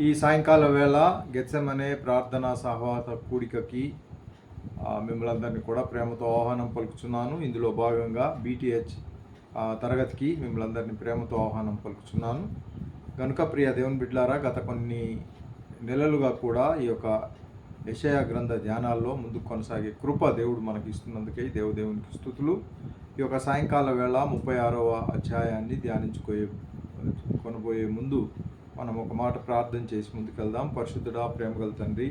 ఈ సాయంకాల వేళ గెత్సెమనే ప్రార్థనా సహవాస కూడికకి మిమ్మల్ని అందరినీ కూడా ప్రేమతో ఆహ్వానం పలుకుచున్నాను. ఇందులో భాగంగా బీటీహెచ్ తరగతికి మిమ్మల్ని అందరినీ ప్రేమతో ఆహ్వానం పలుకుచున్నాను. కనుక ప్రియ దేవుని బిడ్డలారా, గత కొన్ని నెలలుగా కూడా ఈ యొక్క యెషయా గ్రంథ ధ్యానాల్లో ముందుకు కొనసాగే కృప దేవుడు మనకి ఇస్తున్నందుకే దేవునికి స్తుతులు. ఈ యొక్క సాయంకాల వేళ 36వ అధ్యాయాన్ని కొనబోయే ముందు మనం ఒక మాట ప్రార్థన చేసి ముందుకెళ్దాం. పరిశుద్ధుడా, ప్రేమగల తండ్రి,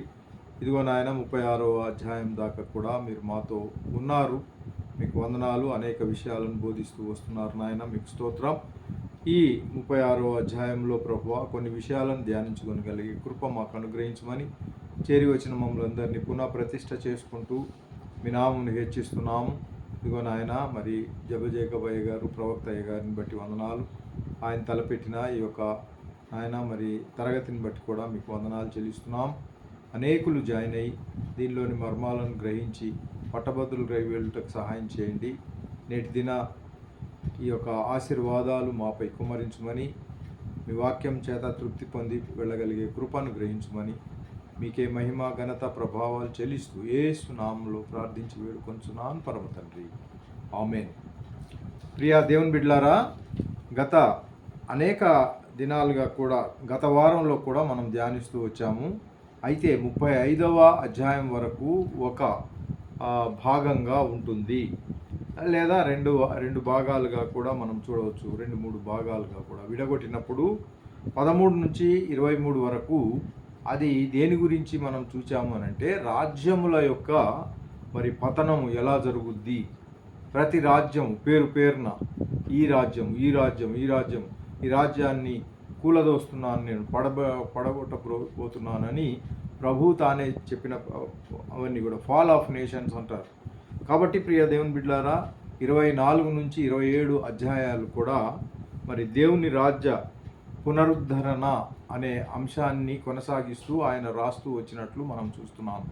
ఇదిగో నాయన 36వ అధ్యాయం దాకా కూడా మీరు మాతో ఉన్నారు. మీకు వందనాలు. అనేక విషయాలను బోధిస్తూ వస్తున్నారు నాయన, మీకు స్తోత్రం. ఈ 36వ అధ్యాయంలో ప్రభువా కొన్ని విషయాలను ధ్యానించుకొనగలిగే కృప మాకు అనుగ్రహించమని చేరి వచ్చిన మమ్మల్ని అందరినీ పునః ప్రతిష్ఠ చేసుకుంటూ మీ నామమును హెచ్చిస్తున్నాము. ఇదిగో నాయన, మరి జబజేకబయ్య గారు ప్రవక్త అయ్య గారిని బట్టి వందనాలు. ఆయన తలపెట్టిన ఈ యొక్క ఆయన మరి తరగతిని బట్టి కూడా మీకు వందనాలు చెల్లిస్తున్నాం. అనేకులు జాయిన్ అయ్యి దీనిలోని మర్మాలను గ్రహించి పట్టభద్రులు వెళ్ళటకు సహాయం చేయండి. నేటి దిన ఈ యొక్క ఆశీర్వాదాలు మాపై కుమ్మరించమని, మీ వాక్యం చేత తృప్తి పొంది వెళ్ళగలిగే కృపను గ్రహించమని, మీకే మహిమ ఘనత ప్రభావాలు చెల్లిస్తూ యేసు నామములో ప్రార్థించి వేడుకొంచున్నాను పరమ తండ్రి, ఆమేన్. ప్రియా దేవుని బిడ్డలారా, గత అనేక దినాలుగా కూడా గత వారంలో కూడా మనం ధ్యానిస్తూ వచ్చాము. అయితే 35వ అధ్యాయం వరకు ఒక భాగంగా ఉంటుంది, లేదా రెండు భాగాలుగా కూడా మనం చూడవచ్చు. 2-3 భాగాలుగా కూడా విడగొట్టినప్పుడు 13 నుంచి 23 వరకు అది దేని గురించి మనం చూచాము అని అంటే, రాజ్యముల యొక్క మరి పతనము ఎలా జరుగుద్ది. ప్రతి రాజ్యం పేరున ఈ రాజ్యాన్ని కూలదోస్తున్నాను, నేను పడగొట్టబోతున్నానని ప్రభు తానే చెప్పిన అవన్నీ కూడా ఫాల్ ఆఫ్ నేషన్స్ అంటారు. కాబట్టి ప్రియ దేవుని బిడ్డలారా, 24 నుంచి 27 అధ్యాయాలు కూడా మరి దేవుని రాజ్య పునరుద్ధరణ అనే అంశాన్ని కొనసాగిస్తూ ఆయన రాస్తూ వచ్చినట్లు మనం చూస్తున్నాము.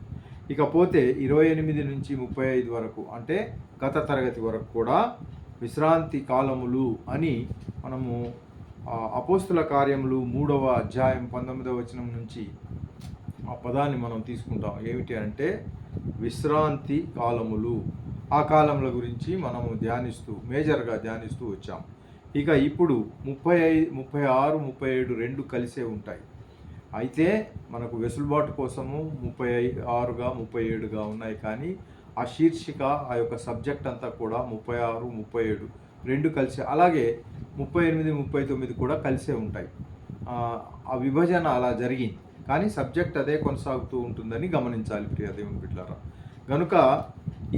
ఇకపోతే 28 నుంచి 35 వరకు, అంటే గత తరగతి వరకు కూడా విశ్రాంతి కాలములు అని మనము అపోస్తుల కార్యములు 3వ అధ్యాయం 19వ వచనం నుంచి ఆ పదాన్ని మనం తీసుకుంటాం. ఏమిటి అంటే విశ్రాంతి కాలములు. ఆ కాలముల గురించి మనము మేజర్గా ధ్యానిస్తూ వచ్చాం. ఇక ఇప్పుడు 35, 36, 37 రెండు కలిసే ఉంటాయి. అయితే మనకు వెసులుబాటు కోసము 36గా 37గా ఉన్నాయి, కానీ ఆ శీర్షిక, ఆ యొక్క సబ్జెక్ట్ అంతా కూడా 36, 37 రెండు కలిసే, అలాగే 38, 39 కూడా కలిసే ఉంటాయి. ఆ విభజన అలా జరిగింది, కానీ సబ్జెక్ట్ అదే కొనసాగుతూ ఉంటుందని గమనించాలి ప్రియ దేవుని బిడ్డలారా. కనుక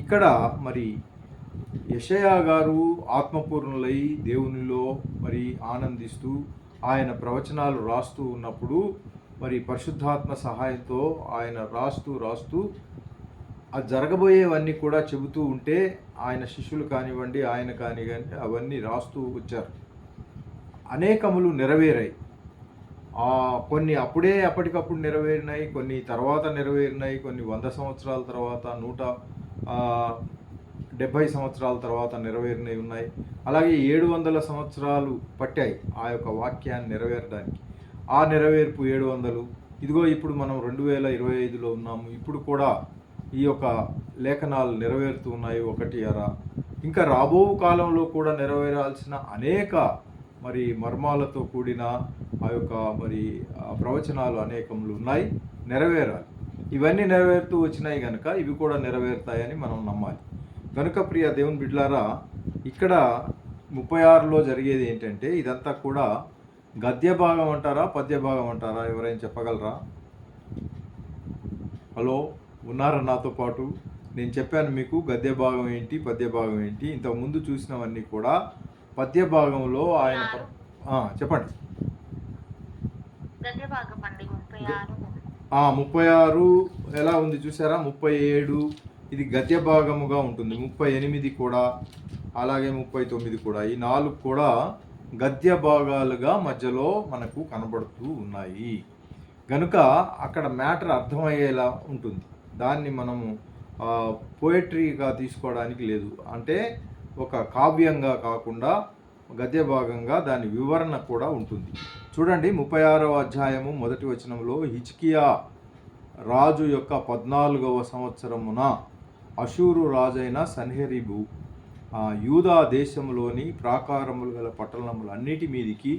ఇక్కడ మరి యెషయా గారు ఆత్మపూర్ణులై దేవునిలో మరి ఆనందిస్తూ ఆయన ప్రవచనాలు రాస్తూ ఉన్నప్పుడు, మరి పరిశుద్ధాత్మ సహాయంతో ఆయన రాస్తూ అది జరగబోయేవన్నీ కూడా చెబుతూ ఉంటే, ఆయన శిష్యులు కానివ్వండి, ఆయన కానివ్వండి, అవన్నీ రాస్తూ వచ్చారు. అనేకములు నెరవేరాయి. కొన్ని అప్పటికప్పుడు నెరవేరినాయి, కొన్ని తర్వాత నెరవేరినాయి, కొన్ని 100 సంవత్సరాల తర్వాత, 170 సంవత్సరాల తర్వాత నెరవేరినవి ఉన్నాయి. అలాగే 700 సంవత్సరాలు పట్టాయి ఆ యొక్క వాక్యాన్ని నెరవేరడానికి. ఆ నెరవేర్పు 700. ఇదిగో ఇప్పుడు మనం 2025లో ఉన్నాము. ఇప్పుడు కూడా ఈ యొక్క లేఖనాలు నెరవేరుతూ ఉన్నాయి, ఒకటి అరా. ఇంకా రాబో కాలంలో కూడా నెరవేరాల్సిన అనేక మరి మర్మాలతో కూడిన ఆ యొక్క మరి ప్రవచనాలు అనేకములు ఉన్నాయి, నెరవేరాలి. ఇవన్నీ నెరవేరుతూ వచ్చినాయి కనుక ఇవి కూడా నెరవేరుతాయని మనం నమ్మాలి. కనుక ప్రియ దేవుని బిడ్డలారా, ఇక్కడ 36లో జరిగేది ఏంటంటే, ఇదంతా కూడా గద్య భాగం అంటారా, పద్య భాగం అంటారా? ఎవరైనా చెప్పగలరా? హలో, ఉన్నారా నాతో పాటు? నేను చెప్పాను మీకు గద్య భాగం ఏంటి, పద్య భాగం ఏంటి. ఇంతకుముందు చూసినవన్నీ కూడా పద్య భాగంలో ఆయన చెప్పండి. 36 ఎలా ఉంది చూసారా? 37 ఇది గద్య భాగముగా ఉంటుంది. 38 కూడా, అలాగే 39 కూడా, ఈ 4 కూడా గద్య భాగాలుగా మధ్యలో మనకు కనబడుతూ ఉన్నాయి. కనుక అక్కడ మ్యాటర్ అర్థమయ్యేలా ఉంటుంది. దాన్ని మనము పోయట్రీగా తీసుకోవడానికి లేదు. అంటే ఒక కావ్యంగా కాకుండా గద్య భాగంగా దాని వివరణ కూడా ఉంటుంది. చూడండి 36వ అధ్యాయము 1వ వచనంలో, హిజ్కియా రాజు యొక్క 14వ సంవత్సరమున అషూరు రాజైన సన్హెరీబు యూదా దేశంలోని ప్రాకారములు గల పట్టణములన్నిటి మీదికి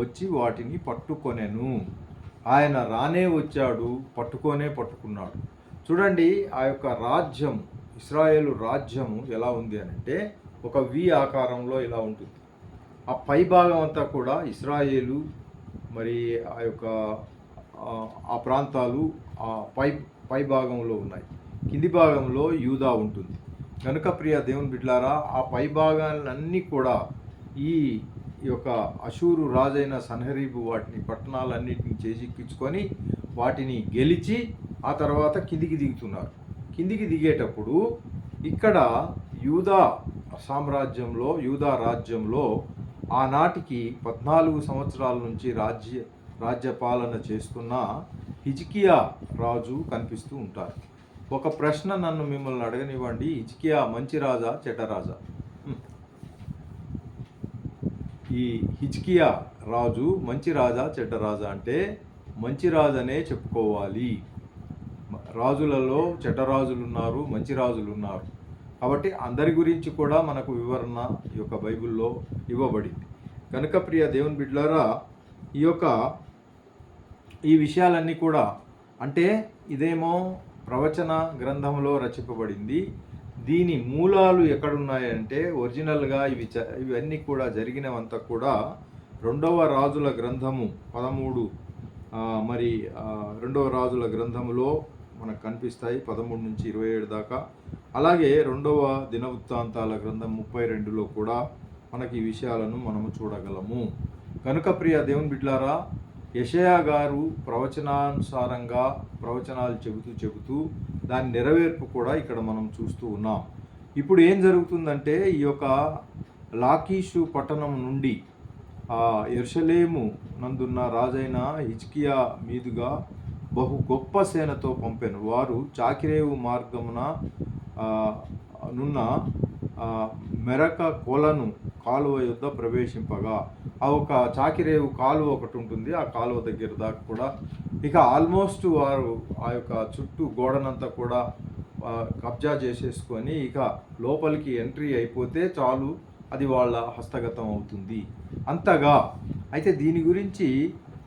వచ్చి వాటిని పట్టుకొనెను. ఆయన రానే వచ్చాడు, పట్టుకున్నాడు. చూడండి ఆ యొక్క రాజ్యం, ఇశ్రాయేలు రాజ్యము ఎలా ఉంది అని అంటే ఒక వి ఆకారంలో ఇలా ఉంటుంది. ఆ పై భాగం అంతా కూడా ఇశ్రాయేలు, మరి ఆ యొక్క ఆ ప్రాంతాలు ఆ పై భాగంలో ఉన్నాయి. కింది భాగంలో యూదా ఉంటుంది. కనుక ప్రియ దేవుని బిడ్డలారా, ఆ పై భాగాలన్నీ కూడా ఈ యొక్క అషూరు రాజైన సన్హెరీబు వాటిని పట్టణాలన్నింటినీ చేజిక్కించుకొని వాటిని గెలిచి ఆ తర్వాత కిందికి దిగుతున్నారు. కిందికి దిగేటప్పుడు ఇక్కడ యూదా రాజ్యంలో ఆనాటికి 14 సంవత్సరాల నుంచి రాజ్యపాలన చేస్తున్న హిజ్కియా రాజు కనిపిస్తూ ఉంటారు. ఒక ప్రశ్న నన్ను మిమ్మల్ని అడగనివ్వండి, హిజ్కియా మంచి రాజా చెడ్డ రాజా? ఈ హిజ్కియా రాజు మంచి రాజా చెడ్డ రాజా అంటే మంచి రాజనే చెప్పుకోవాలి. రాజులలో చెడ్డ రాజులు ఉన్నారు, మంచి రాజులు ఉన్నారు. కాబట్టి అందరి గురించి కూడా మనకు వివరణ ఈ యొక్క బైబిల్లో ఇవ్వబడింది. కనుక ప్రియ దేవుని బిడ్డలారా, ఈ విషయాలన్నీ కూడా అంటే ఇదేమో ప్రవచన గ్రంథంలో రచింపబడింది. దీని మూలాలు ఎక్కడున్నాయంటే ఒరిజినల్గా ఇవన్నీ కూడా జరిగినవంతా కూడా 2వ రాజుల గ్రంథము 13 2వ రాజుల గ్రంథములో మనకు కనిపిస్తాయి, 13 నుంచి 27 దాకా. అలాగే 2వ దినవృత్తాంతాల గ్రంథం 32లో కూడా మనకి ఈ విషయాలను మనము చూడగలము. కనుక ప్రియ దేవుని బిడ్డలారా, యెషయా గారు ప్రవచనానుసారంగా ప్రవచనాలు చెబుతూ దాని నెరవేర్పు కూడా ఇక్కడ మనం చూస్తూ ఉన్నాం. ఇప్పుడు ఏం జరుగుతుందంటే ఈ యొక్క లాకీషు పట్టణం నుండి యెరూషలేము నందున్న రాజైన హిజ్కియా మీదుగా బహు గొప్ప సేనతో పంపెను. వారు చాకిరేవు మార్గమున నున్న మెరక కొలను కాలువ యుద్ధ ప్రవేశింపగా, ఆ ఒక చాకిరేవు కాలువ ఒకటి ఉంటుంది, ఆ కాలువ దగ్గర దాకా కూడా ఇక ఆల్మోస్ట్ వారు ఆ యొక్క చుట్టూ గోడనంతా కూడా కబ్జా చేసేసుకొని ఇక లోపలికి ఎంట్రీ అయిపోతే చాలు, అది వాళ్ళ హస్తగతం అవుతుంది అంతగా. అయితే దీని గురించి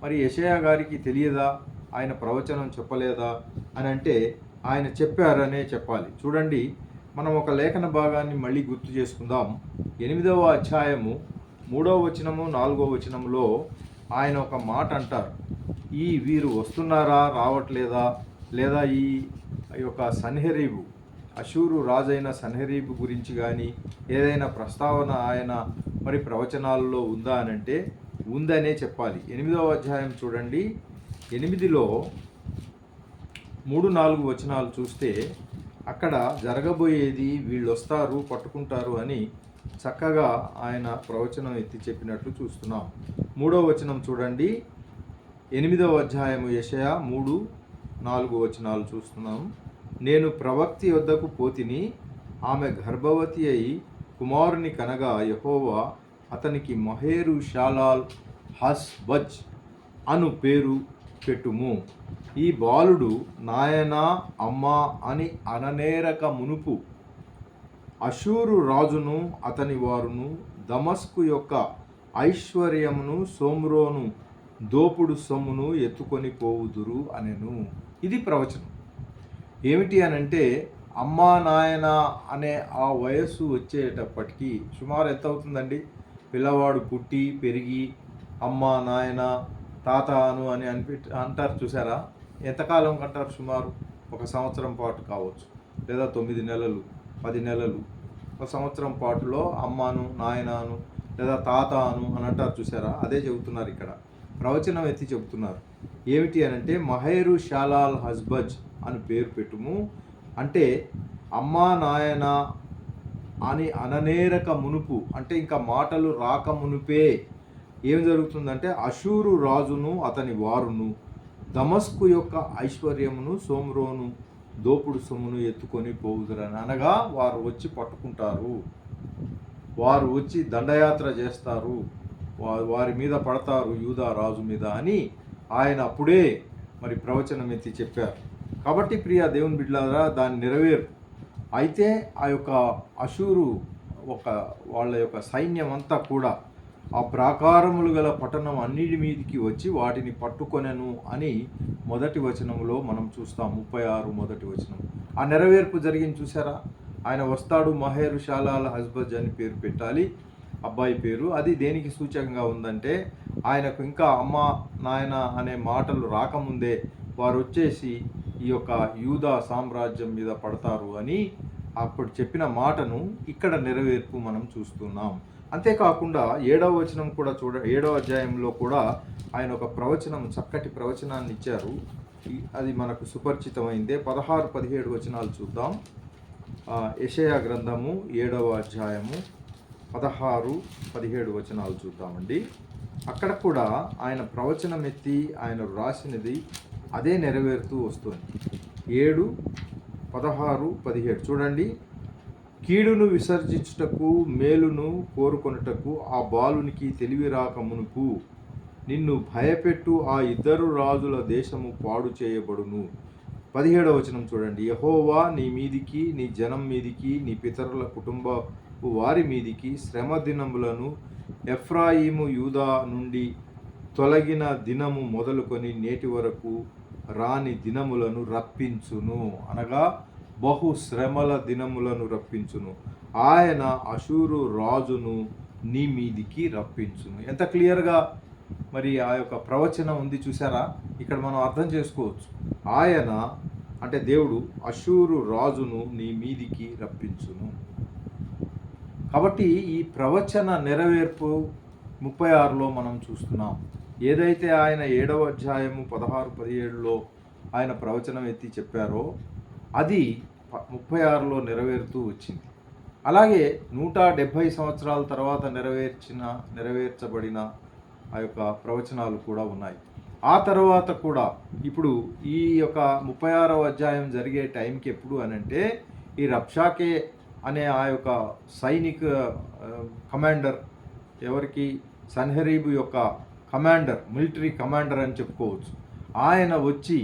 మరి యెషయా గారికి తెలియదా, ఆయన ప్రవచనం చెప్పలేదా అని అంటే ఆయన చెప్పారనే చెప్పాలి. చూడండి, మనం ఒక లేఖన భాగాన్ని మళ్ళీ గుర్తు చేసుకుందాం. 8వ అధ్యాయము 3వ వచనము 4వ వచనంలో ఆయన ఒక మాట అంటారు. వీరు వస్తున్నారా రావట్లేదా, లేదా ఈ యొక్క సన్హెరీబు అషూరు రాజైన సన్హెరీబు గురించి కానీ ఏదైనా ప్రస్తావన ఆయన మరి ప్రవచనాలలో ఉందా అని అంటే ఉందనే చెప్పాలి. 8వ అధ్యాయం చూడండి, 8లో 3-4 వచనాలు చూస్తే అక్కడ జరగబోయేది వీళ్ళు వస్తారు పట్టుకుంటారు అని చక్కగా ఆయన ప్రవచనం ఎత్తి చెప్పినట్లు చూస్తున్నాం. 3వ వచనం చూడండి, 8వ అధ్యాయము యెషయా 3-4 వచనాలు చూస్తున్నాం. నేను ప్రవక్తి వద్దకు పోతిని, ఆమె గర్భవతి అయి కుమారుని కనగా యెహోవా అతనికి మహేరు షాలాల్ హస్బజ్ అను పేరు పెట్టుము. ఈ బాలుడు నాయనా అమ్మా అని అననేరక మునుపు అషూరు రాజును అతని వారును దమస్కు యొక్క ఐశ్వర్యమును సోమ్రోను దోపుడు సొమ్మును ఎత్తుకొని పోవుదురు అనెను. ఇది ప్రవచనం. ఏమిటి అనంటే అమ్మా నాయన అనే ఆ వయస్సు వచ్చేటప్పటికి సుమారు ఎంత అవుతుందండి? పిల్లవాడు పుట్టి పెరిగి అమ్మా నాయన తాత అను అని అంటారు చూసారా? ఎంతకాలం అంటారు? సుమారు 1 సంవత్సరం పాటు కావచ్చు, లేదా 9 నెలలు 10 నెలలు, 1 సంవత్సరం పాటులో అమ్మాను నాయనాను లేదా తాత అను అని అంటారు చూసారా? అదే చెబుతున్నారు ఇక్కడ, ప్రవచనం ఎత్తి చెబుతున్నారు. ఏమిటి అనంటే మహేరు షాలాల్ హస్బజ్ అని పేరు పెట్టుము అంటే అమ్మా నాయన అని అననేరక మునుపు అంటే ఇంకా మాటలు రాక మునుపే ఏం జరుగుతుందంటే అషూరు రాజును అతని వారును దమస్కు యొక్క ఐశ్వర్యమును సోమ్రోను దోపుడు సొమ్మును ఎత్తుకొని పోవుదురని అనగా వారు వచ్చి పట్టుకుంటారు. వారు వచ్చి దండయాత్ర చేస్తారు, వారి మీద పడతారు, యూదా రాజు మీద అని ఆయన అప్పుడే మరి ప్రవచనం ఎత్తి చెప్పారు. కాబట్టి ప్రియ దేవుని బిడ్డలారా, దాని నెరవేరు. అయితే ఆ యొక్క అషూరు వాళ్ళ యొక్క సైన్యం అంతా కూడా ఆ ప్రాకారములు గల పట్టణం అన్నిటి మీదికి వచ్చి వాటిని పట్టుకొనెను అని మొదటి వచనంలో మనం చూస్తాం. 36 మొదటి వచనం. ఆ నెరవేర్పు జరిగింది చూసారా? ఆయన వస్తాడు, మహేరు షాలాల హస్బజ్ అని పేరు పెట్టాలి, అబ్బాయి పేరు. అది దేనికి సూచకంగా ఉందంటే, ఆయనకు ఇంకా అమ్మ నాయన అనే మాటలు రాకముందే వారు వచ్చేసి ఈ యొక్క యూదా సామ్రాజ్యం మీద పడతారు అని అప్పుడు చెప్పిన మాటను ఇక్కడ నెరవేర్పు మనం చూస్తున్నాం. అంతేకాకుండా 7వ వచనం కూడా 7వ అధ్యాయంలో కూడా ఆయన ఒక ప్రవచనం, చక్కటి ప్రవచనాన్ని ఇచ్చారు. అది మనకు సుపరిచితమైందే. 16, 17 వచనాలు చూద్దాం. యెషయా గ్రంథము 7వ అధ్యాయము 16, 17 వచనాలు చూద్దామండి. అక్కడ కూడా ఆయన ప్రవచనం ఎత్తి ఆయన రాసినది అదే నెరవేరుతూ వస్తుంది. 7, 16, 17 చూడండి. కీడును విసర్జించుటకు మేలును కోరుకొనుటకు ఆ బాలునికి తెలివి రాక మునుపు నిన్ను భయపెట్టు ఆ ఇద్దరు రాజుల దేశము పాడు చేయబడును. 17వ వచనం చూడండి. యెహోవా నీ మీదికి, నీ జనం మీదికి, నీ పితరుల కుటుంబ వారి మీదికి శ్రమ దినములను ఎఫ్రాయిము యూదా నుండి తొలగిన దినము మొదలుకొని నేటి వరకు రాని దినములను రప్పించును. అనగా బహు శ్రమల దినములను రప్పించును. ఆయన అషూరు రాజును నీ మీదికి రప్పించును. ఎంత క్లియర్గా మరి ఆ యొక్క ప్రవచనం ఉంది చూసారా? ఇక్కడ మనం అర్థం చేసుకోవచ్చు. ఆయన అంటే దేవుడు అషూరు రాజును నీ మీదికి రప్పించును. కాబట్టి ఈ ప్రవచన నెరవేర్పు 36లో మనం చూస్తున్నాం. ఏదైతే ఆయన 7వ అధ్యాయము 16, 17లో ఆయన ప్రవచనం ఎత్తి చెప్పారో అది 36లో నెరవేరుతూ వచ్చింది. అలాగే 170 సంవత్సరాల తర్వాత నెరవేర్చబడిన ఆ యొక్క ప్రవచనాలు కూడా ఉన్నాయి. ఆ తర్వాత కూడా ఇప్పుడు ఈ యొక్క 36వ అధ్యాయం జరిగే టైంకి ఎప్పుడు అనంటే, ఈ రబ్షాకే అనే ఆ యొక్క సైనిక కమాండర్, ఎవరికి సన్హెరీబు యొక్క కమాండర్, మిలిటరీ కమాండర్ అని చెప్పుకోవచ్చు, ఆయన వచ్చి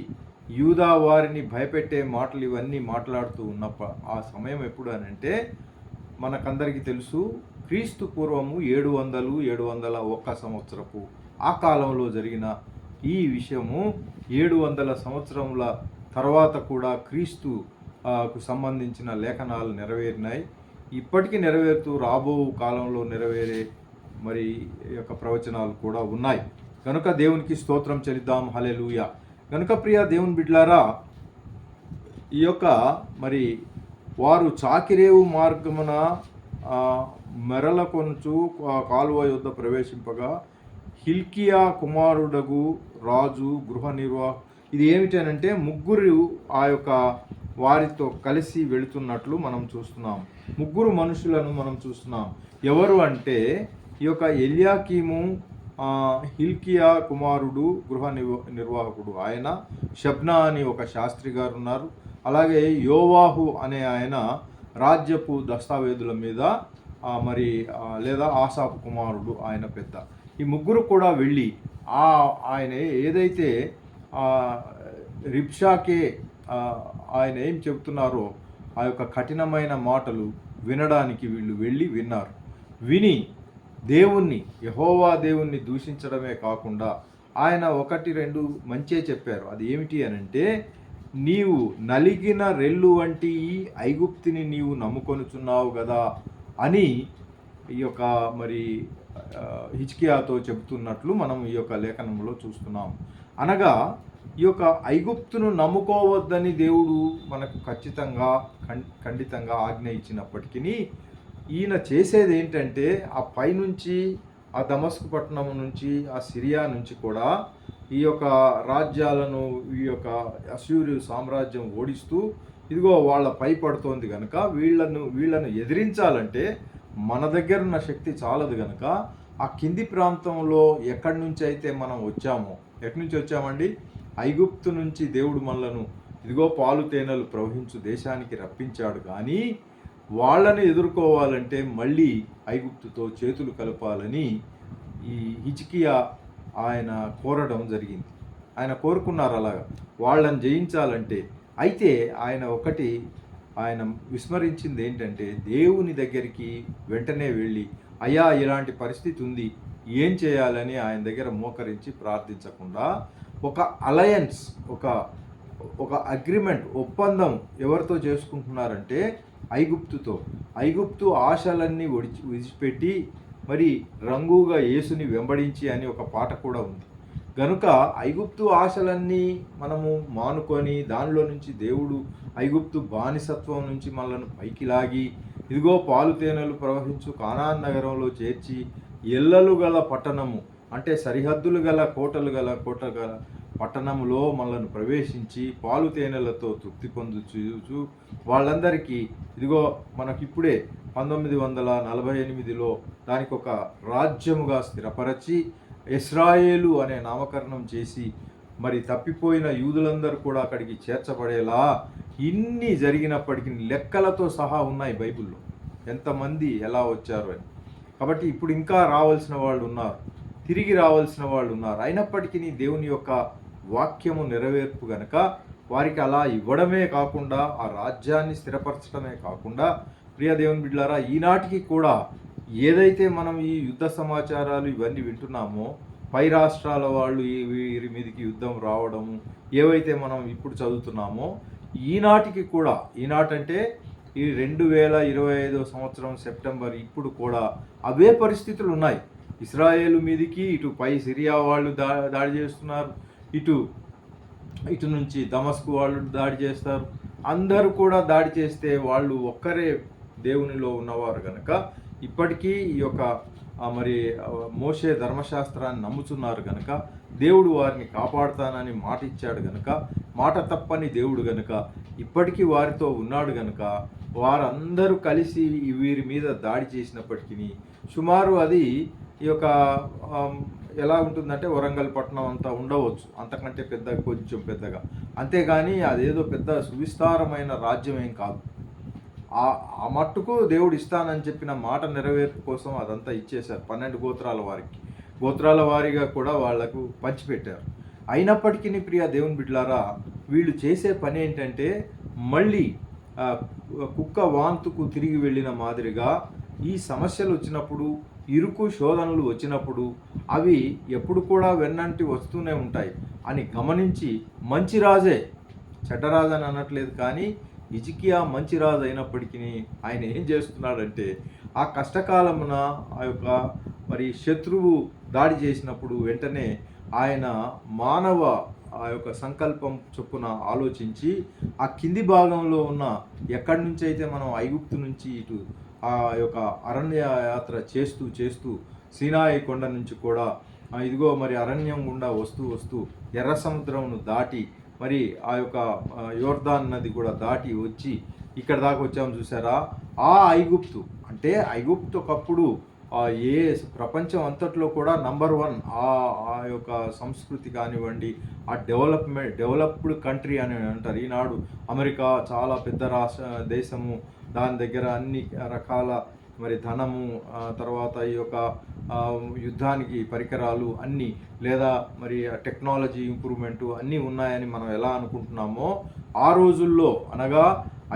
యూదా వారిని భయపెట్టే మాటలు ఇవన్నీ మాట్లాడుతూ ఉన్నప్పుడు ఆ సమయం ఎప్పుడు అనంటే, మనకందరికీ తెలుసు, క్రీస్తు పూర్వము 701 సంవత్సరపు ఆ కాలంలో జరిగిన ఈ విషయము 700 సంవత్సరముల తర్వాత కూడా క్రీస్తుకు సంబంధించిన లేఖనాలు నెరవేరినాయి. ఇప్పటికీ నెరవేరుతూ రాబో కాలంలో నెరవేరే మరి యొక్క ప్రవచనాలు కూడా ఉన్నాయి. కనుక దేవునికి స్తోత్రం చెల్లిద్దాం. హల్లెలూయా. కనుక ప్రియ దేవుని బిడ్డలారా, ఈ యొక్క మరి వారు చాకిరేవు మార్గమున మెరల కొంచు కాలువ యొద్ద ప్రవేశింపగా హిల్కియా కుమారుడగు రాజు గృహ ఇది ఏమిటనంటే, ముగ్గురు ఆ యొక్క వారితో కలిసి వెళుతున్నట్లు మనం చూస్తున్నాం. ముగ్గురు మనుషులను మనం చూస్తున్నాం. ఎవరు అంటే, ఈ యొక్క ఎల్యాకీము హిల్కియా కుమారుడు గృహ నిర్వాహకుడు ఆయన, షబ్నా అని ఒక శాస్త్రి గారు ఉన్నారు. అలాగే యోవాహు అనే ఆయన రాజ్యపు దస్తావేజుల మీద మరి లేదా ఆసాపు కుమారుడు, ఆయన పెద్ద. ఈ ముగ్గురు కూడా వెళ్ళి ఆయన ఏదైతే రిబ్షాకే ఆయన ఏం చెబుతున్నారో ఆ యొక్క కఠినమైన మాటలు వినడానికి వీళ్ళు వెళ్ళి విన్నారు. విని దేవుణ్ణి, యెహోవా దేవుణ్ణి దూషించడమే కాకుండా ఆయన 1, 2 మంచే చెప్పారు. అది ఏమిటి అనంటే, నీవు నలిగిన రెల్లు వంటి ఈ ఐగుప్తిని నీవు నమ్ముకొనుచున్నావు కదా అని ఈ యొక్క మరి హిజ్కియాతో చెబుతున్నట్లు మనం ఈ యొక్క లేఖనంలో చూస్తున్నాం. అనగా ఈ యొక్క ఐగుప్తును నమ్ముకోవద్దని దేవుడు మనకు ఖండితంగా ఆజ్ఞ ఇచ్చినప్పటికీ, ఈయన చేసేది ఏంటంటే, ఆ పైనుంచి, ఆ దమస్కు పట్టణం నుంచి, ఆ సిరియా నుంచి కూడా ఈ యొక్క రాజ్యాలను ఈ యొక్క అష్షూరు సామ్రాజ్యం ఓడిస్తూ ఇదిగో వాళ్ళ పై పడుతోంది కనుక వీళ్ళను ఎదిరించాలంటే మన దగ్గర ఉన్న శక్తి చాలదు కనుక ఆ కింది ప్రాంతంలో ఎక్కడి నుంచి అయితే మనం వచ్చామో, ఎక్కడి నుంచి వచ్చామండి? ఐగుప్తు నుంచి దేవుడు మనలను ఇదిగో పాలు తేనెలు ప్రవహించు దేశానికి రప్పించాడు. కానీ వాళ్ళని ఎదుర్కోవాలంటే మళ్ళీ ఐగుప్తుతో చేతులు కలపాలని ఈ హిజ్కియా ఆయన కోరడం జరిగింది. ఆయన కోరుకున్నారు అలాగా వాళ్ళని జయించాలంటే. అయితే ఆయన విస్మరించింది ఏంటంటే, దేవుని దగ్గరికి వెంటనే వెళ్ళి, అయ్యా ఇలాంటి పరిస్థితి ఉంది, ఏం చేయాలని ఆయన దగ్గర మోకరించి ప్రార్థించకుండా ఒక అలయన్స్, ఒక ఒక అగ్రిమెంట్, ఒప్పందం ఎవరితో చేసుకుంటున్నారంటే ఐగుప్తుతో. ఐగుప్తు ఆశలన్నీ విడిచిపెట్టి మరి రంగుగా యేసుని వెంబడించి అని ఒక పాట కూడా ఉంది. గనుక ఐగుప్తు ఆశలన్నీ మనము మానుకొని దానిలో నుంచి దేవుడు ఐగుప్తు బానిసత్వం నుంచి మనల్ని పైకి లాగి, ఇదిగో పాలు తేనెలు ప్రవహించు కానాన్ నగరంలో చేర్చి, ఎల్లలు గల పట్టణము అంటే సరిహద్దులు గల కోట గల పట్టణంలో మనల్ని ప్రవేశించి పాలు తేనెలతో తృప్తి పొందుచూ వాళ్ళందరికీ ఇదిగో మనకిప్పుడే 1948లో దానికి ఒక రాజ్యముగా స్థిరపరచి ఇశ్రాయేలు అనే నామకరణం చేసి మరి తప్పిపోయిన యూదులందరూ కూడా అక్కడికి చేర్చబడేలా ఇన్ని జరిగినప్పటికీ లెక్కలతో సహా ఉన్నాయి బైబిల్లో, ఎంతమంది ఎలా వచ్చారు అని. కాబట్టి ఇప్పుడు ఇంకా రావాల్సిన వాళ్ళు ఉన్నారు, తిరిగి రావాల్సిన వాళ్ళు ఉన్నారు. అయినప్పటికీ దేవుని యొక్క వాక్యము నెరవేర్పు గనక వారికి అలా ఇవ్వడమే కాకుండా ఆ రాజ్యాన్ని స్థిరపరచడమే కాకుండా, ప్రియ దేవుని బిడ్డలారా, ఈనాటికి కూడా ఏదైతే మనం ఈ యుద్ధ సమాచారాలు ఇవన్నీ వింటున్నామో, పై రాష్ట్రాల వాళ్ళు వీరి మీదకి యుద్ధం రావడము ఏవైతే మనం ఇప్పుడు చదువుతున్నామో, ఈనాటికి కూడా, ఈనాటంటే ఈ 2025 సంవత్సరం సెప్టెంబర్ ఇప్పుడు కూడా అవే పరిస్థితులు ఉన్నాయి. ఇశ్రాయేలు మీదికి ఇటు పై సిరియా వాళ్ళు దాడి చేస్తున్నారు, ఇటు నుంచి దమస్కు వాళ్ళు దాడి చేస్తారు. అందరూ కూడా దాడి చేస్తే వాళ్ళు ఒక్కరే దేవునిలో ఉన్నవారు కనుక ఇప్పటికీ ఈ యొక్క మరి మోషే ధర్మశాస్త్రాన్ని నమ్ముతున్నారు కనుక, దేవుడు వారిని కాపాడుతానని మాట ఇచ్చాడు కనుక, మాట తప్పని దేవుడు కనుక ఇప్పటికీ వారితో ఉన్నాడు కనుక వారందరూ కలిసి వీరి మీద దాడి చేసినప్పటికీ సుమారు అది ఈ యొక్క ఎలా ఉంటుందంటే వరంగల్ పట్టణం అంతా ఉండవచ్చు, అంతకంటే కొంచెం పెద్దగా. అంతేగాని అదేదో పెద్ద సువిస్తారమైన రాజ్యం ఏం కాదు. ఆ మట్టుకు దేవుడు ఇస్తానని చెప్పిన మాట నెరవేర్పు కోసం అదంతా ఇచ్చేశారు 12 గోత్రాల వారిగా కూడా వాళ్లకు పంచిపెట్టారు. అయినప్పటికీ ప్రియ దేవుని బిడ్డలారా, వీళ్ళు చేసే పని ఏంటంటే మళ్ళీ కుక్క వాంతుకు తిరిగి వెళ్ళిన మాదిరిగా ఈ సమస్యలు వచ్చినప్పుడు, ఇరుకు శోధనలు వచ్చినప్పుడు అవి ఎప్పుడు కూడా వెన్నంటి వస్తూనే ఉంటాయి అని గమనించి, మంచి రాజే, చెడ్డరాజు అని అనట్లేదు కానీ హిజ్కియా మంచి రాజు అయినప్పటికీ ఆయన ఏం చేస్తున్నాడంటే, ఆ కష్టకాలమున ఆ యొక్క మరి శత్రువు దాడి చేసినప్పుడు వెంటనే ఆయన మానవ ఆ యొక్క సంకల్పం చొప్పున ఆలోచించి ఆ కింది భాగంలో ఉన్న ఎక్కడి నుంచి అయితే మనం ఐగుప్తు నుంచి ఇటు ఆ యొక్క అరణ్య యాత్ర చేస్తూ సీనాయి కొండ నుంచి కూడా ఇదిగో మరి అరణ్యం గుండా వస్తూ ఎర్ర సముద్రంను దాటి మరి ఆ యొక్క యోర్దాన్ నది కూడా దాటి వచ్చి ఇక్కడ దాకా వచ్చాము చూసారా. ఆ ఐగుప్తు అంటే ఐగుప్తు ఒకప్పుడు ఏ ప్రపంచం అంతట్లో కూడా నంబర్ 1 ఆ యొక్క సంస్కృతి కానివ్వండి, ఆ డెవలప్డ్ కంట్రీ అని అంటారు. ఈనాడు అమెరికా చాలా పెద్ద దేశము, దాని దగ్గర అన్ని రకాల మరి ధనము, తర్వాత ఈ యొక్క యుద్ధానికి పరికరాలు అన్నీ, లేదా మరి టెక్నాలజీ ఇంప్రూవ్మెంటు అన్నీ ఉన్నాయని మనం ఎలా అనుకుంటున్నామో, ఆ రోజుల్లో అనగా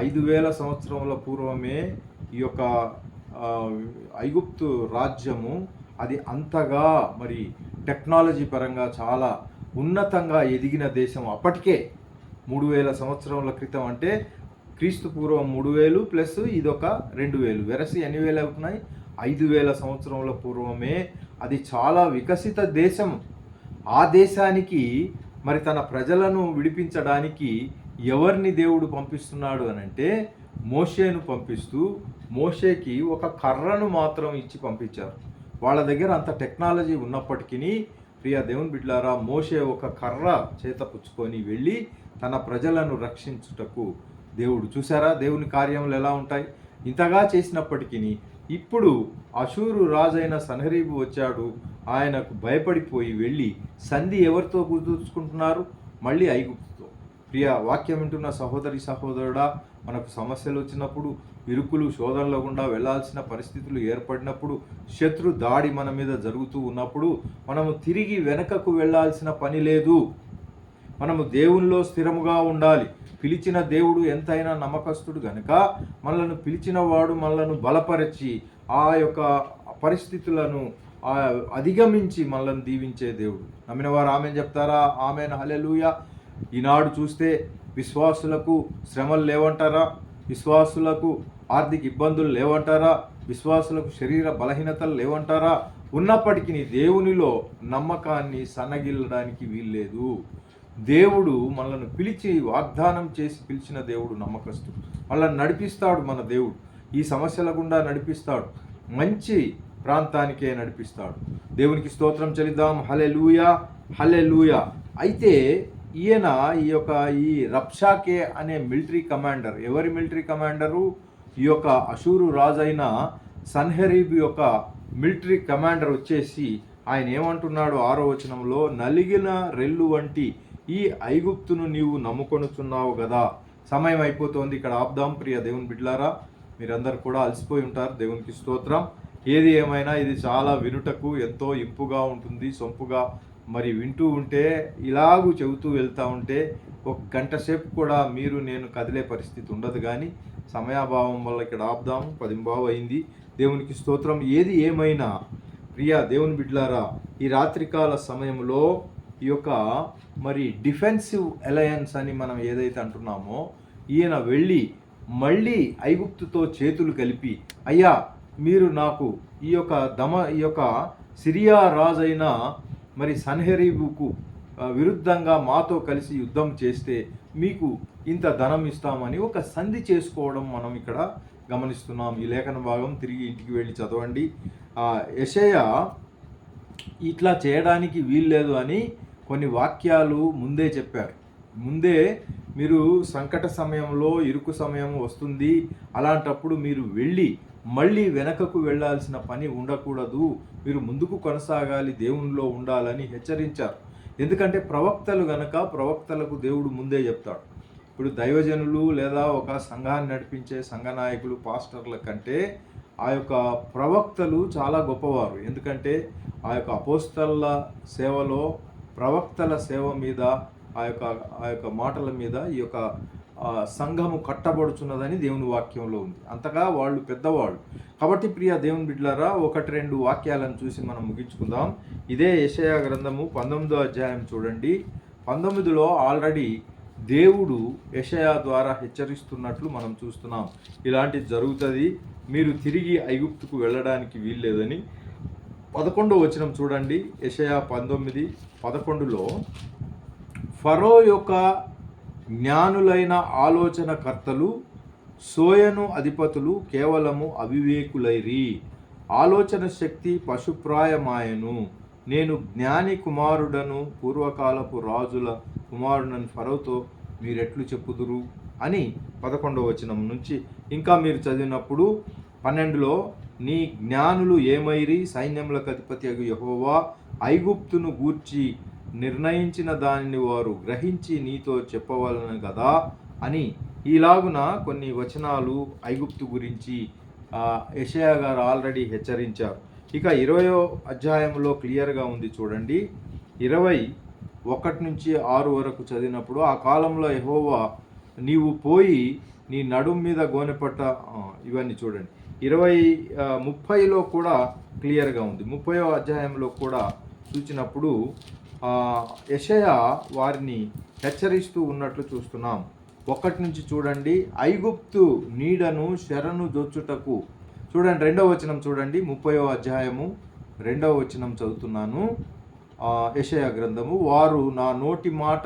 5000 సంవత్సరముల పూర్వమే ఈ యొక్క ఐగుప్తు రాజ్యము అది అంతగా మరి టెక్నాలజీ పరంగా చాలా ఉన్నతంగా ఎదిగిన దేశం. అప్పటికే 3000 సంవత్సరముల క్రితం, అంటే క్రీస్తు పూర్వం 3000 ప్లస్ ఇదొక 2000 వెరసి ఎన్ని వేలు అవుతున్నాయి, 5000 సంవత్సరముల పూర్వమే అది చాలా వికసిత దేశం. ఆ దేశానికి మరి తన ప్రజలను విడిపించడానికి ఎవరిని దేవుడు పంపిస్తున్నాడు అని అంటే మోషేను పంపిస్తూ, మోషేకి ఒక కర్రను మాత్రం ఇచ్చి పంపించారు. వాళ్ళ దగ్గర అంత టెక్నాలజీ ఉన్నప్పటికీ ప్రియ దేవుని బిడ్డలారా, మోషే ఒక కర్ర చేత పుచ్చుకొని వెళ్ళి తన ప్రజలను రక్షించుటకు దేవుడు, చూసారా దేవుని కార్యములు ఎలా ఉంటాయి. ఇంతగా చేసినప్పటికీ ఇప్పుడు అషూరు రాజైన సన్హెరీబు వచ్చాడు, ఆయనకు భయపడిపోయి వెళ్ళి సంధి ఎవరితో కుదుర్చుకుంటున్నారు, మళ్ళీ ఐగుప్తుతో. ప్రియ వాక్యం వింటున్న సహోదరి సహోదరుడా, మనకు సమస్యలు వచ్చినప్పుడు, ఇరుకులు శోధనలో గుండా వెళ్లాల్సిన పరిస్థితులు ఏర్పడినప్పుడు, శత్రు దాడి మన మీద జరుగుతూ ఉన్నప్పుడు మనము తిరిగి వెనకకు వెళ్లాల్సిన పని లేదు. మనము దేవునిలో స్థిరముగా ఉండాలి. పిలిచిన దేవుడు ఎంతైనా నమ్మకస్తుడు గనుక మనలను పిలిచిన వాడు మనలను బలపరిచి ఆ యొక్క పరిస్థితులను అధిగమించి మనల్ని దీవించే దేవుడు. నమ్మిన వారు ఆమెన్ చెప్తారా? ఆమెన్, హల్లెలూయా. ఈనాడు చూస్తే విశ్వాసులకు శ్రమలు లేవంటారా? విశ్వాసులకు ఆర్థిక ఇబ్బందులు లేవంటారా? విశ్వాసులకు శరీర బలహీనతలు లేవంటారా? ఉన్నప్పటికీ దేవునిలో నమ్మకాన్ని సన్నగిల్లడానికి వీల్లేదు. దేవుడు మనల్ని పిలిచి వాగ్దానం చేసి పిలిచిన దేవుడు నమ్మకస్తుడు. మనల్ని నడిపిస్తాడు. మన దేవుడు ఈ సమస్యల గుండా నడిపిస్తాడు, మంచి ప్రాంతానికే నడిపిస్తాడు. దేవునికి స్తోత్రం చెల్లిద్దాం. హల్లెలూయా, హల్లెలూయా. అయితే ఈయన ఈ రబ్షాకే అనే మిలిటరీ కమాండర్, ఎవరి మిలిటరీ కమాండరు? ఈ యొక్క అషూరు రాజైన సన్హెరీబు యొక్క మిలిటరీ కమాండర్ వచ్చేసి ఆయన ఏమంటున్నాడు 6వ వచనంలో, నలిగిన రెల్లు వంటి ఈ ఐగుప్తును నీవు నమ్ముకొనుచున్నావు కదా. సమయం అయిపోతుంది, ఇక్కడ ఆపుదాం. ప్రియ దేవుని బిడ్డలారా, మీరందరూ కూడా అలసిపోయి ఉంటారు. దేవునికి స్తోత్రం. ఏది ఏమైనా ఇది చాలా వినుటకు ఎంతో ఇంపుగా ఉంటుంది, సొంపుగా. మరి వింటూ ఉంటే ఇలాగూ చెబుతూ వెళ్తూ ఉంటే 1 గంట సేపు కూడా మీరు నేను కదిలే పరిస్థితి ఉండదు. కానీ సమయాభావం వల్ల ఇక్కడ ఆపుదాము. 10:15 అయింది. దేవునికి స్తోత్రం. ఏది ఏమైనా ప్రియ దేవుని బిడ్డలారా, ఈ రాత్రికాల సమయంలో ఈ యొక్క మరి డిఫెన్సివ్ అలయన్స్ అని మనం ఏదైతే అంటున్నామో, ఈయన వెళ్ళి మళ్ళీ ఐగుప్తుతో చేతులు కలిపి, అయ్యా మీరు నాకు ఈ యొక్క సిరియా రాజైన మరి సన్హెరీబుకు విరుద్ధంగా మాతో కలిసి యుద్ధం చేస్తే మీకు ఇంత ధనం ఇస్తామని ఒక సంధి చేసుకోవడం మనం ఇక్కడ గమనిస్తున్నాం. ఈ లేఖన భాగం తిరిగి ఇంటికి వెళ్ళి చదవండి. యెషయా ఇట్లా చేయడానికి వీల్లేదు అని కొన్ని వాక్యాలు ముందే చెప్పారు. ముందే మీరు సంకట సమయంలో, ఇరుకు సమయం వస్తుంది, అలాంటప్పుడు మీరు వెళ్ళి మళ్ళీ వెనకకు వెళ్ళాల్సిన పని ఉండకూడదు, మీరు ముందుకు కొనసాగాలి, దేవునిలో ఉండాలని హెచ్చరించారు. ఎందుకంటే ప్రవక్తలు గనక ప్రవక్తలకు దేవుడు ముందే చెప్తాడు. ఇప్పుడు దైవజనులు లేదా ఒక సంఘాన్ని నడిపించే సంఘ నాయకులు, పాస్టర్ల కంటే ఆ యొక్క ప్రవక్తలు చాలా గొప్పవారు. ఎందుకంటే ఆ యొక్క అపోస్తల సేవలో ప్రవక్తల సేవ మీద, ఆ యొక్క మాటల మీద ఈ యొక్క సంఘము కట్టబడుచున్నదని దేవుని వాక్యంలో ఉంది. అంతగా వాళ్ళు పెద్దవాళ్ళు. కాబట్టి ప్రియ దేవుని బిడ్డలారా, 1-2 వాక్యాలను చూసి మనం ముగించుకుందాం. ఇదే యెషయా గ్రంథము 19వ అధ్యాయం చూడండి. 19లో ఆల్రెడీ దేవుడు యెషయా ద్వారా హెచ్చరిస్తున్నట్లు మనం చూస్తున్నాం. ఇలాంటిది జరుగుతుంది, మీరు తిరిగి ఐగుప్తుకు వెళ్ళడానికి వీల్లేదని. 11వ వచనం చూడండి. యెషయా 19:11లో, ఫరో యొక్క జ్ఞానులైన ఆలోచనకర్తలు, సోయను అధిపతులు కేవలము అవివేకులైరి. ఆలోచన శక్తి పశుప్రాయమాయను. నేను జ్ఞాని కుమారుడను, పూర్వకాలపు రాజుల కుమారుడను ఫరోతో మీరెట్లు చెప్పుదురు అని 11వ వచనం నుంచి ఇంకా మీరు చదివినప్పుడు 12లో, నీ జ్ఞానులు ఏమైరి, సైన్యములకు అధిపతి యెహోవా ఐగుప్తును గూర్చి నిర్ణయించిన దానిని వారు గ్రహించి నీతో చెప్పవలను కదా అని ఇలాగున కొన్ని వచనాలు ఐగుప్తు గురించి యెషయా గారు ఆల్రెడీ హెచ్చరించారు. ఇక 20వ అధ్యాయంలో క్లియర్గా ఉంది చూడండి. 21-6 వరకు చదివినప్పుడు, ఆ కాలంలో యెహోవా నీవు పోయి నీ నడుం మీద గోనెపట్ట, ఇవన్నీ చూడండి. 30లో కూడా క్లియర్గా ఉంది. 30వ అధ్యాయంలో కూడా చూసినప్పుడు యెషయా వారిని హెచ్చరిస్తూ ఉన్నట్లు చూస్తున్నాం. 1 నుంచి చూడండి. ఐగుప్తు నీడను శరణు జొచ్చుటకు, చూడండి 2వ వచనం చూడండి. 30వ అధ్యాయము 2వ వచనం చదువుతున్నాను. యెషయా గ్రంథము, వారు నా నోటి మాట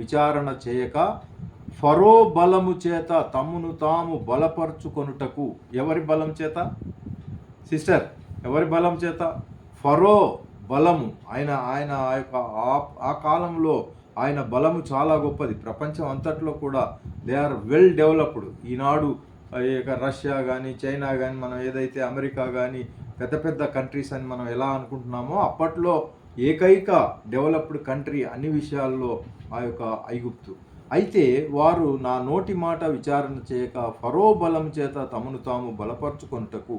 విచారణ చేయక ఫరో బలము చేత తమ్మును తాము బలపరుచుకొనుటకు. ఎవరి బలం చేత సిస్టర్? ఎవరి బలం చేత? ఫరో బలము. ఆయన ఆ కాలంలో ఆయన బలము చాలా గొప్పది. ప్రపంచం అంతట్లో కూడా దే ఆర్ వెల్ డెవలప్డ్. ఈనాడు రష్యా కానీ, చైనా కానీ, మనం ఏదైతే అమెరికా కానీ పెద్ద పెద్ద కంట్రీస్ అని మనం ఎలా అనుకుంటున్నామో, అప్పట్లో ఏకైక డెవలప్డ్ కంట్రీ అన్ని విషయాల్లో ఆ యొక్క ఐగుప్తు. అయితే వారు నా నోటి మాట విచారణ చేయక ఫరో బలం చేత తమను తాము బలపరుచుకొనుటకు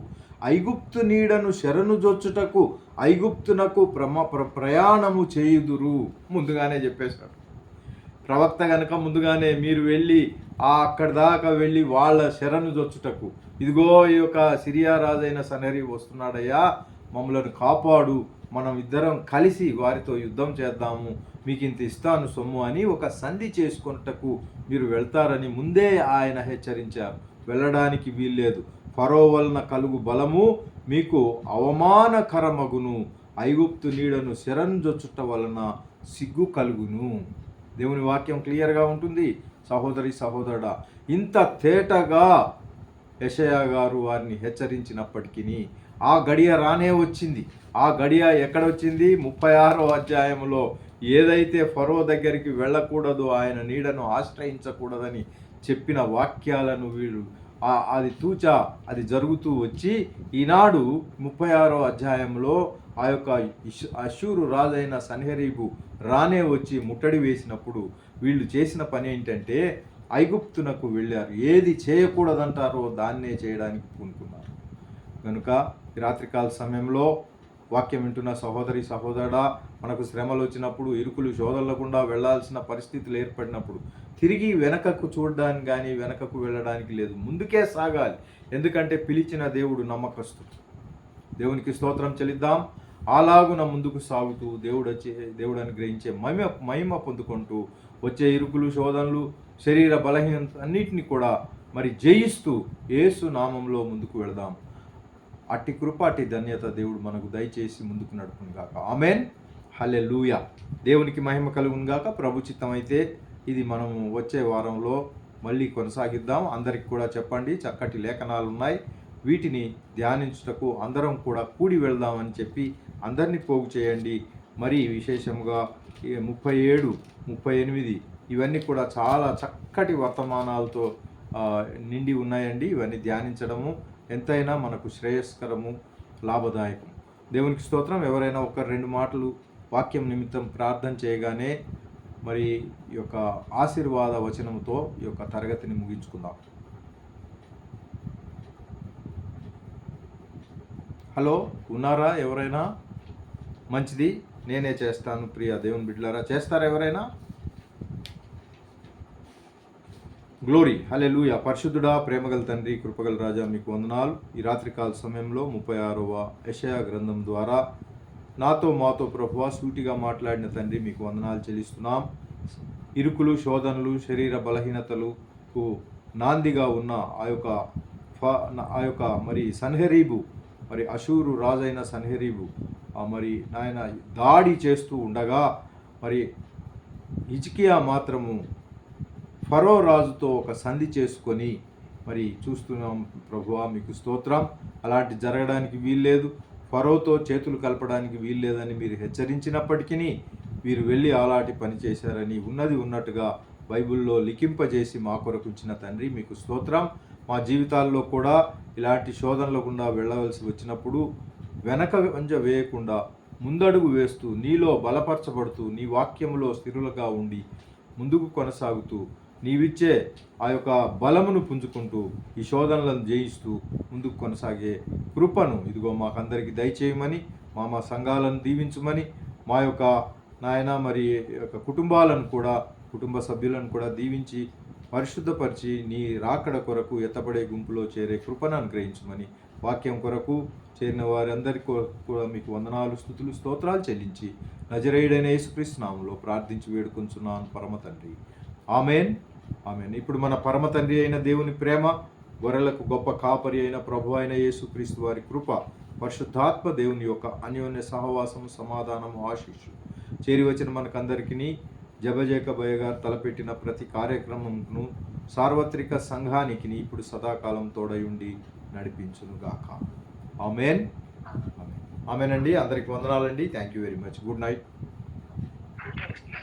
ఐగుప్తు నీడను శరణు జొచ్చుటకు ఐగుప్తునకు ప్రయాణము చేయుదురు. ముందుగానే చెప్పేశాడు ప్రవక్త గనక. ముందుగానే మీరు వెళ్ళి అక్కడి దాకా వెళ్ళి వాళ్ళ శరణు జొచ్చుటకు, ఇదిగో ఈ యొక్క సిరియా రాజైన సన్హెరీబు వస్తున్నాడయ్యా, మమ్మలను కాపాడు, మనం ఇద్దరం కలిసి వారితో యుద్ధం చేద్దాము, మీకు ఇంత ఇస్తాను సొమ్ము అని ఒక సంధి చేసుకొనుటకు మీరు వెళ్తారని ముందే ఆయన హెచ్చరించారు. వెళ్ళడానికి వీల్లేదు. ఫరో వలన కలుగు బలము మీకు అవమానకరమగును, ఐగుప్తు నీడను శరణుజొచ్చుట వలన సిగ్గు కలుగును. దేవుని వాక్యం క్లియర్గా ఉంటుంది సహోదరి సహోదరుడా. ఇంత తేటగా యెషయా గారు వారిని హెచ్చరించినప్పటికీ ఆ గడియ రానే వచ్చింది. ఆ గడియ ఎక్కడ వచ్చింది? 36వ అధ్యాయంలో ఏదైతే ఫరో దగ్గరికి వెళ్ళకూడదు, ఆయన నీడను ఆశ్రయించకూడదని చెప్పిన వాక్యాలను వీళ్ళు అది తూచా అది జరుగుతూ వచ్చి ఈనాడు 36వ అధ్యాయంలో ఆ యొక్క అష్షూరు రాజైన సన్హెరీబు రానే వచ్చి ముట్టడి వేసినప్పుడు వీళ్ళు చేసిన పని ఏంటంటే ఐగుప్తునకు వెళ్ళారు. ఏది చేయకూడదంటారో దాన్నే చేయడానికి పూనుకున్నారు. కనుక ఈ రాత్రికాల సమయంలో వాక్యం వింటున్న సహోదరి సహోదరుడా, మనకు శ్రమలు వచ్చినప్పుడు, ఇరుకులు శోధనలకుండా వెళ్లాల్సిన పరిస్థితులు ఏర్పడినప్పుడు తిరిగి వెనకకు చూడడానికి కానీ వెనకకు వెళ్ళడానికి లేదు, ముందుకే సాగాలి. ఎందుకంటే పిలిచిన దేవుడు నమ్మకస్తుడు. దేవునికి స్తోత్రం చెల్లిద్దాం. అలాగున ముందుకు సాగుతూ దేవుడు అనుగ్రహించే మహిమ పొందుకుంటూ వచ్చే ఇరుకులు శోధనలు శరీర బలహీనత అన్నిటిని కూడా మరి జయిస్తూ యేసు నామంలో ముందుకు వెళదాం. అట్టి కృప అట్టి ధన్యత దేవుడు మనకు దయచేసి ముందుకు నడుపును గాక. ఆమెన్. హల్లెలూయా. దేవునికి మహిమ కలుగును గాక. ప్రభు చిత్తమైతే ఇది మనము వచ్చే వారంలో మళ్ళీ కొనసాగిద్దాం. అందరికి కూడా చెప్పండి, చక్కటి లేఖనాలు ఉన్నాయి, వీటిని ధ్యానించుటకు అందరం కూడా కూడి వెళ్దామని చెప్పి అందరినీ పోగు చేయండి. మరి విశేషముగా 37, 38 ఇవన్నీ కూడా చాలా చక్కటి వర్తమానాలతో నిండి ఉన్నాయండి. ఇవన్నీ ధ్యానించడము ఎంతైనా మనకు శ్రేయస్కరము, లాభదాయకం. దేవునికి స్తోత్రం. ఎవరైనా ఒక 2 మాటలు వాక్యం నిమిత్తం ప్రార్థన చేయగానే మరి ఈ యొక్క ఆశీర్వాద వచనముతో ఈ యొక్క తరగతిని ముగించుకుందాం. హలో, ఉన్నారా ఎవరైనా? మంచిది, నేనే చేస్తాను. ప్రియ దేవుని బిడ్డలారా, చేస్తారా ఎవరైనా? గ్లోరీ. హల్లెలూయా. పరిశుద్ధుడా, ప్రేమగల తండ్రి, కృపగల రాజా, మీకు వందనాలు. ఈ రాత్రికాల సమయంలో 36వ యెషయా గ్రంథం ద్వారా నాతో మాతో ప్రభువా సూటిగా మాట్లాడిన తండ్రి, మీకు వందనాలు చెల్లిస్తున్నాం. ఇరుకులు శోధనలు శరీర బలహీనతలకు నాందిగా ఉన్న ఆ యొక్క మరి సన్హెరీబు, మరి అషూరు రాజైన సన్హెరీబు మరి నాయన దాడి చేస్తూ ఉండగా మరి హిజ్కియా మాత్రము ఫరో రాజుతో ఒక సంధి చేసుకొని మరి చూస్తున్నాం. ప్రభువా మీకు స్తోత్రం. అలాంటి జరగడానికి వీల్లేదు, ఫరోతో చేతులు కలపడానికి వీల్లేదని మీరు హెచ్చరించినప్పటికీ వీరు వెళ్ళి అలాంటి పని చేశారని ఉన్నది ఉన్నట్టుగా బైబిల్లో లిఖింపజేసి మా కొరకు ఇచ్చిన తండ్రి, మీకు స్తోత్రం. మా జీవితాల్లో కూడా ఇలాంటి శోధనల గుండా వెళ్ళవలసి వచ్చినప్పుడు వెనక వంజ వేయకుండా ముందడుగు వేస్తూ నీలో బలపరచబడుతూ నీ వాక్యములో స్థిరులుగా ఉండి ముందుకు కొనసాగుతూ నీవిచ్చే ఆ యొక్క బలమును పుంజుకుంటూ ఈ శోధనలను జయిస్తూ ముందుకు కొనసాగే కృపను ఇదిగో మాకందరికి దయచేయమని, మా సంఘాలను దీవించమని, మా యొక్క నాయన మరి యొక్క కుటుంబాలను కూడా, కుటుంబ సభ్యులను కూడా దీవించి పరిశుద్ధపరిచి నీ రాకడ కొరకు ఎత్తబడే గుంపులో చేరే కృపను అనుగ్రహించమని, వాక్యం కొరకు చేరిన వారందరికీ కూడా మీకు వందనాలు, స్తుతులు, స్తోత్రాలు చెల్లించి నజరేయుడైన యేసుక్రీస్తు నామములో ప్రార్థించి వేడుకొంచున్నాను పరమ తండ్రి. Amen, amen. ఇప్పుడు మన పరమ తండ్రి అయిన దేవుని ప్రేమ, గొర్రెలకు గొప్ప కాపరి అయిన ప్రభు అయిన యేసుక్రీస్తు వారి కృప, పరిశుద్ధాత్మ దేవుని యొక్క అన్యోన్య సహవాసము, సమాధానము, ఆశీస్సు చేరి వచ్చిన మనకందరికీ జబజేకబయ్య గారు తలపెట్టిన ప్రతి కార్యక్రమంను సార్వత్రిక సంఘానికి ఇప్పుడు సదాకాలం తోడయుండి నడిపించునుగాక. Amen, amen. ఆమెన్ అండి. అందరికి వందనాలండి. Thank you very much. Good night.